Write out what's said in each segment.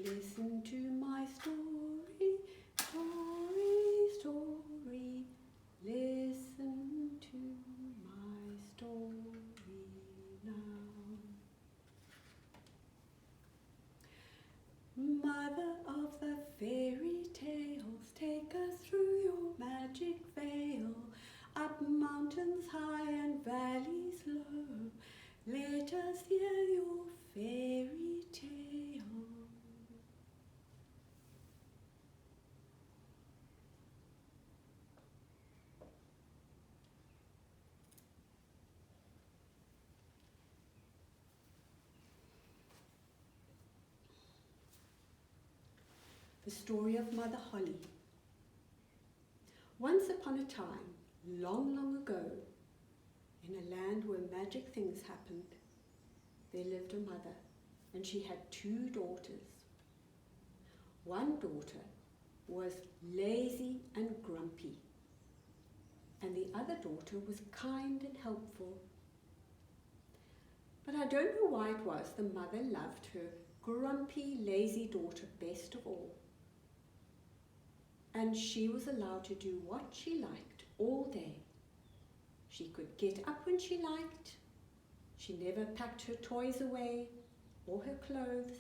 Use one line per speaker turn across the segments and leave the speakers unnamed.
Listen to my story, story, story. Listen to my story now. Mother of the fairy tales, take us through your magic veil, up mountains high and valleys low. Let us hear your fairy tale. The story of Mother Holle. Once upon a time, long, long ago, in a land where magic things happened, there lived a mother, and she had 2 daughters. One daughter was lazy and grumpy, and the other daughter was kind and helpful. But I don't know why it was the mother loved her grumpy, lazy daughter best of all. And she was allowed to do what she liked all day. She could get up when she liked. She never packed her toys away or her clothes.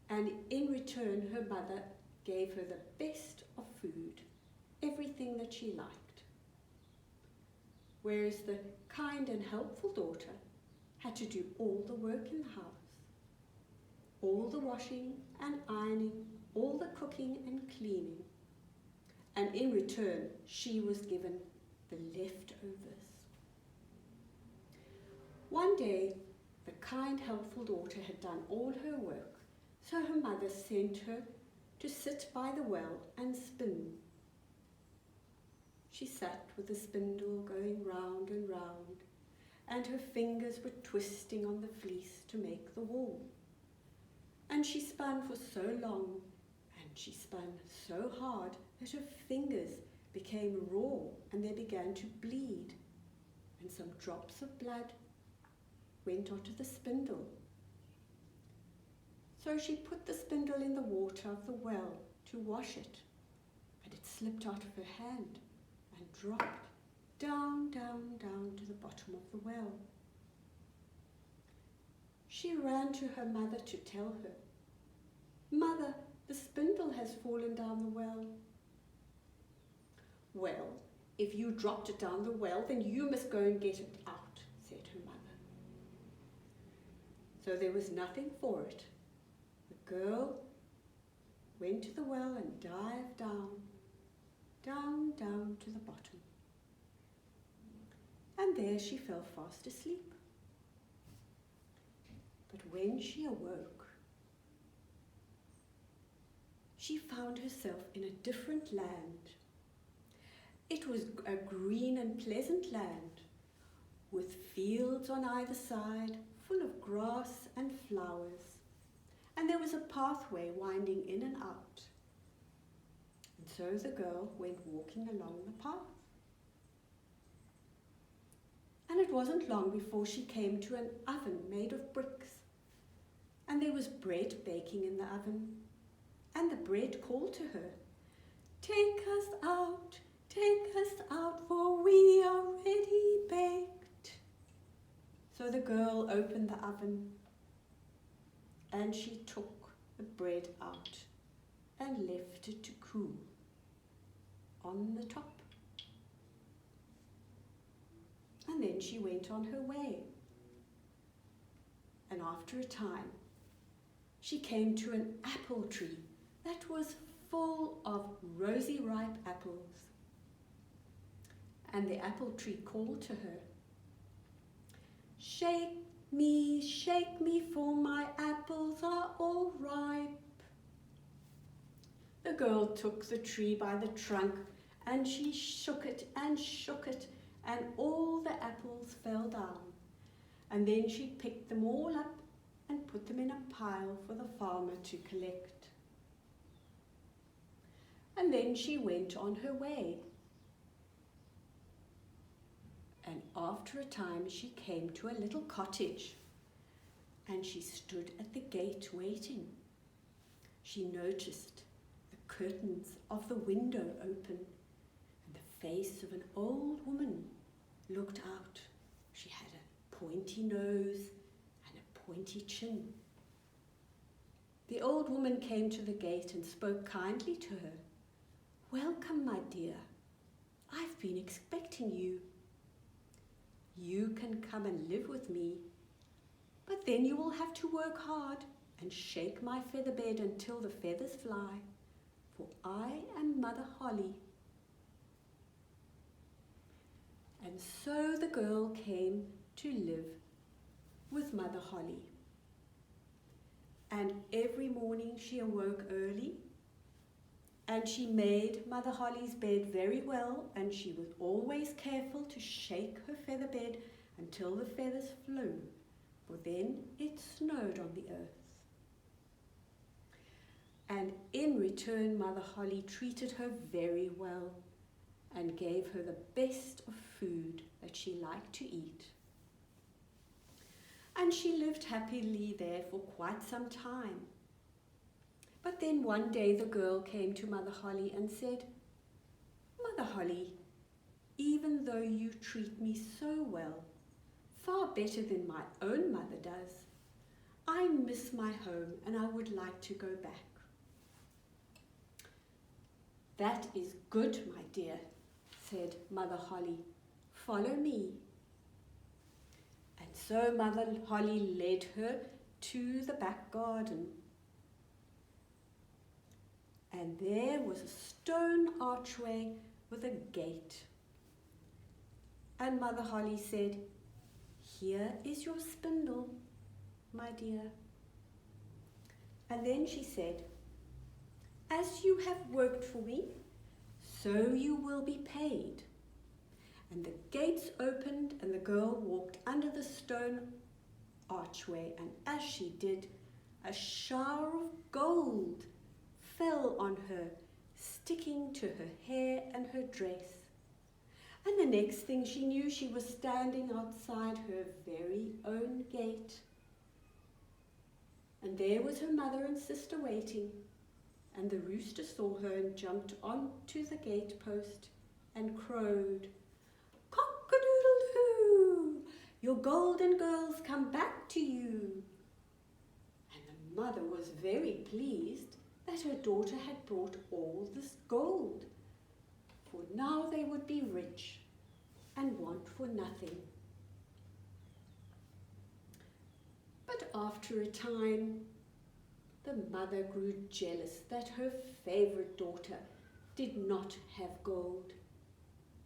And in return, her mother gave her the best of food, everything that she liked. Whereas the kind and helpful daughter had to do all the work in the house, all the washing and ironing, all the cooking and cleaning. And in return, she was given the leftovers. One day, the kind, helpful daughter had done all her work, so her mother sent her to sit by the well and spin. She sat with the spindle going round and round, and her fingers were twisting on the fleece to make the wool. And she spun for so long, and she spun so hard that her fingers became raw and they began to bleed, and some drops of blood went onto the spindle. So she put the spindle in the water of the well to wash it, but it slipped out of her hand and dropped down, down, down to the bottom of the well. She ran to her mother to tell her, "Mother, the spindle has fallen down the well." "Well, if you dropped it down the well, then you must go and get it out," said her mother. So there was nothing for it. The girl went to the well and dived down, down, down to the bottom. And there she fell fast asleep. But when she awoke, she found herself in a different land. It was a green and pleasant land, with fields on either side, full of grass and flowers, and there was a pathway winding in and out. And so the girl went walking along the path. And it wasn't long before she came to an oven made of bricks, and there was bread baking in the oven, and the bread called to her, "Take us out, for we are ready baked." So the girl opened the oven, and she took the bread out and left it to cool on the top. And then she went on her way. And after a time, she came to an apple tree that was full of rosy ripe apples. And the apple tree called to her, shake me, for my apples are all ripe." The girl took the tree by the trunk, and she shook it, and all the apples fell down. And then she picked them all up and put them in a pile for the farmer to collect. And then she went on her way. And after a time she came to a little cottage, and she stood at the gate waiting. she noticed the curtains of the window open, and the face of an old woman looked out. She had a pointy nose and a pointy chin. The old woman came to the gate and spoke kindly to her. "Welcome, my dear. I've been expecting you. You can come and live with me, but then you will have to work hard and shake my feather bed until the feathers fly, for I am Mother Holle." And so the girl came to live with Mother Holle. And every morning she awoke early, and she made Mother Holle's bed very well, and she was always careful to shake her feather bed until the feathers flew, for then it snowed on the earth. And in return, Mother Holle treated her very well and gave her the best of food that she liked to eat. And she lived happily there for quite some time. But then one day the girl came to Mother Holle and said, "Mother Holle, even though you treat me so well, far better than my own mother does, I miss my home and I would like to go back." "That is good, my dear," said Mother Holle. "Follow me." And so Mother Holle led her to the back garden. And there was a stone archway with a gate. And Mother Holle said, "Here is your spindle, my dear." And then she said, "As you have worked for me, so you will be paid." And the gates opened, and the girl walked under the stone archway, and as she did, a shower of gold fell on her, sticking to her hair and her dress. And the next thing she knew, she was standing outside her very own gate. And there was her mother and sister waiting, and the rooster saw her and jumped onto the gate post and crowed, "Cock-a-doodle-doo! Your golden girls come back to you." And the mother was very pleased that her daughter had brought all this gold, for now they would be rich and want for nothing. But after a time, the mother grew jealous that her favorite daughter did not have gold.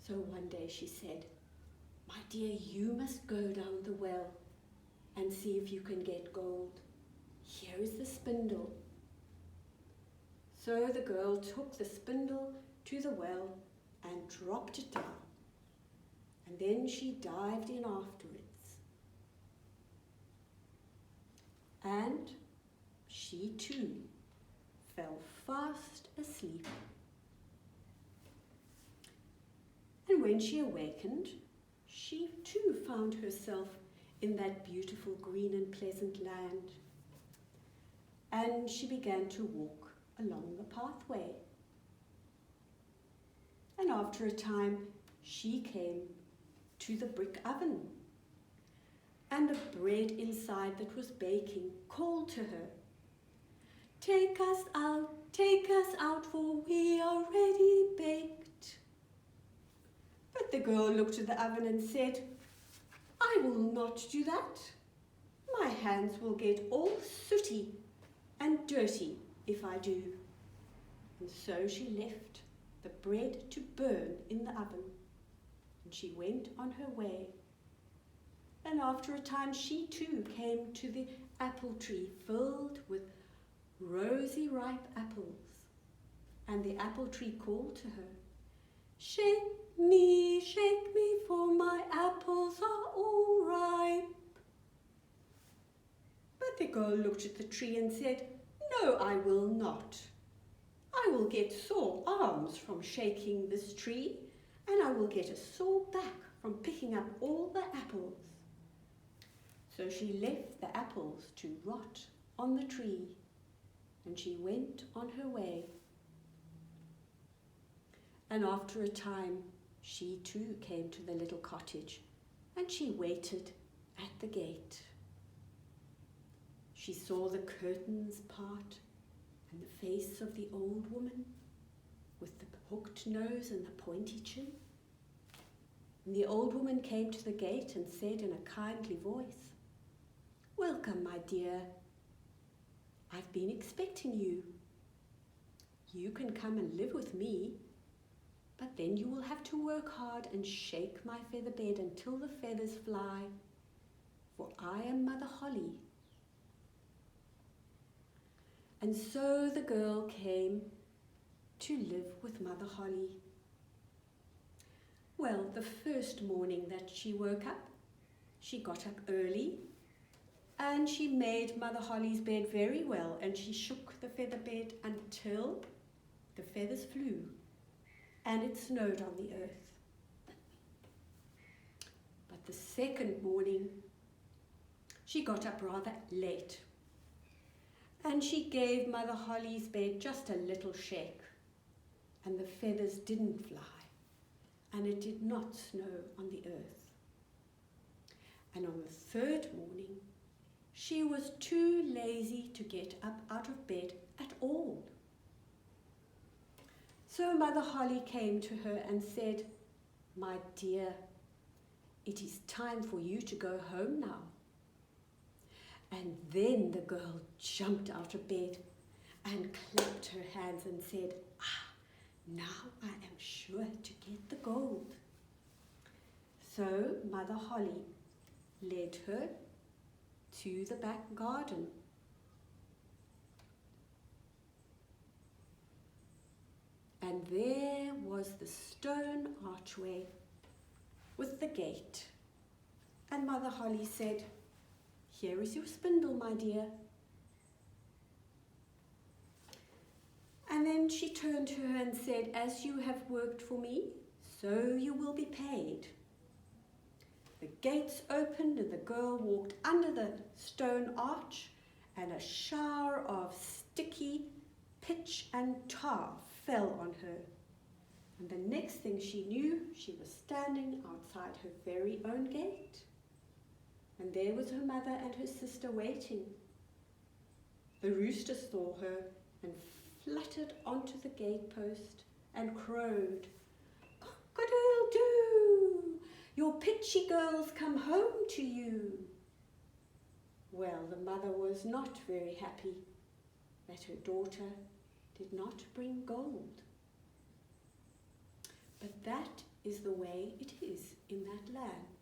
So one day she said, "My dear, you must go down the well and see if you can get gold. Here is the spindle." So the girl took the spindle to the well and dropped it down, and then she dived in afterwards. And she too fell fast asleep. And when she awakened, she too found herself in that beautiful green and pleasant land. And she began to walk along the pathway. And after a time, she came to the brick oven. And the bread inside that was baking called to her, take us out, for we are ready baked." But the girl looked at the oven and said, "I will not do that. My hands will get all sooty and dirty if I do." And so she left the bread to burn in the oven, and she went on her way. And after a time, she too came to the apple tree filled with rosy ripe apples. And the apple tree called to her, shake me, for my apples are all ripe." But the girl looked at the tree and said, "No, I will not. I will get sore arms from shaking this tree, and I will get a sore back from picking up all the apples." So she left the apples to rot on the tree, and she went on her way. And after a time, she too came to the little cottage, and she waited at the gate. She saw the curtains part and the face of the old woman with the hooked nose and the pointy chin. And the old woman came to the gate and said in a kindly voice, "Welcome, my dear. I've been expecting you. You can come and live with me, but then you will have to work hard and shake my feather bed until the feathers fly, for I am Mother Holle." And so the girl came to live with Mother Holle. Well, the first morning that she woke up, she got up early and she made Mother Holle's bed very well, and she shook the feather bed until the feathers flew and it snowed on the earth. But the second morning, she got up rather late and she gave Mother Holle's bed just a little shake, and the feathers didn't fly and it did not snow on the earth. And on the third morning, she was too lazy to get up out of bed at all. So Mother Holle came to her and said, "My dear, it is time for you to go home now." And then the girl jumped out of bed and clapped her hands and said, "Now I am sure to get the gold." So Mother Holle led her to the back garden. And there was the stone archway with the gate. And Mother Holle said, "Here is your spindle, my dear." And then she turned to her and said, "As you have worked for me, so you will be paid." The gates opened and the girl walked under the stone arch, and a shower of sticky pitch and tar fell on her. And the next thing she knew, she was standing outside her very own gate. And there was her mother and her sister waiting. The rooster saw her and fluttered onto the gatepost and crowed, "Cock-a-doodle-doo! Your pitchy girls come home to you." Well, the mother was not very happy that her daughter did not bring gold. But that is the way it is in that land.